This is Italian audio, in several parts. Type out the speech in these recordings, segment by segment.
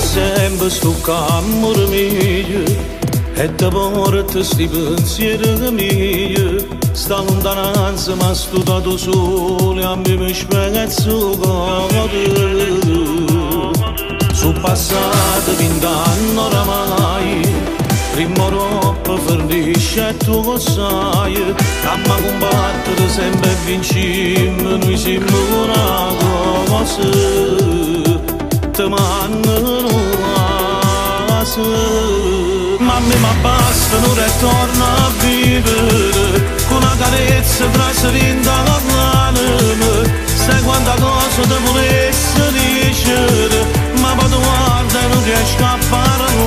sempre sto camore mio e ti porta sti pensieri miei. Sta lontananza ma sto dato sole a me mi spezza il cuore. Sono passati 20 anni oramai, prima troppo fornisce e tu lo sai. Damma combattere sempre e vincimmo, noi siamo una cosa, ti mannano casa. Ma a me mi basta, non ritorno a vivere, con una carezza trasferita all'anima. Sai quanta cosa ti volesse dire, ma poi tu guarda e non riesco a parlare.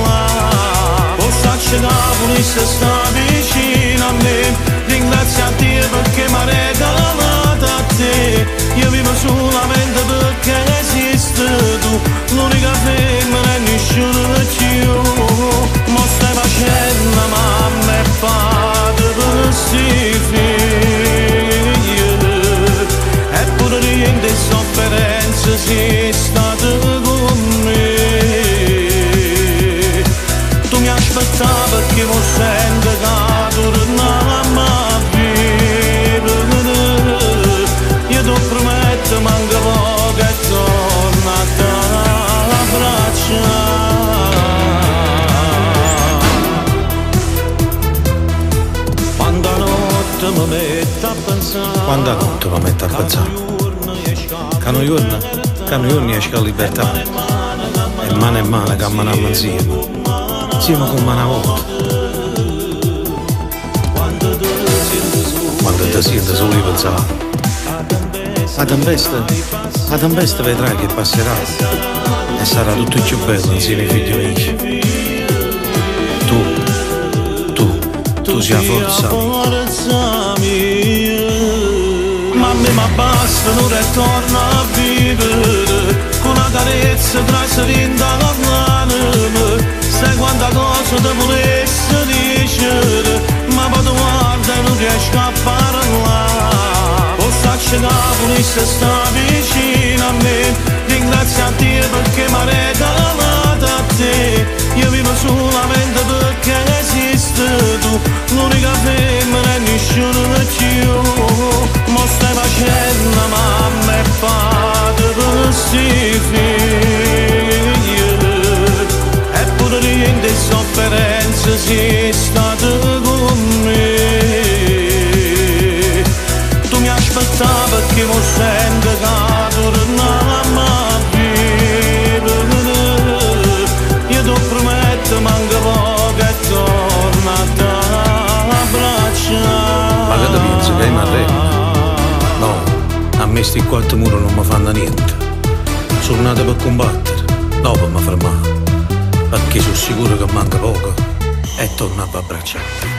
Posso accettare, volesse stare vicino a me, ringrazio a Dio perché mi ha regalato a te. Io vivo solamente perché esiste tu, l'unica femmina e nessuno più. Mo stai facendo mamma e padre per sti figli, eppure niente sofferenza sei stata con me. Tu mi aspettavi perché mi sento che torniamo a vivere. Io ti prometto manca poco e torno a t'abbracciare. Quanta notte mi metto a pensare, che noi giorni esce la libertà, e mano che ammaniamo insieme come una volta. Quando ti senti soli pensare, la tempesta vedrai che passerà e sarà tutto più bello insieme ai figli miei. Tu sei la forza mia. Ma a me mi basta, non ritorno a vivere, con una carezza trasferita all'anima. Sai quanta cosa ti volesse dire, ma poi tu guarda e non riesco a parlare. Posso accettare, volesse stare vicino a me, ringrazio a Dio perché mi ha regalato a te. Io vivo solamente perché esiste tu, l'unica femmina e nessuno più. Mo stai facendo mamma e padre per sti figli, eppure niente sofferenza sei stata con me. Tu mi aspettavi perché mi sento che torniamo a vivere. Io ti prometto manca poco e torno a t'abbracciare. Ma che ti pensi che mi arrendo? No, a me sti quattro muro non mi fanno niente. Sono nato per combattere, no per mi fermare, perché sono sicuro che manca poco e torno a abbracciare.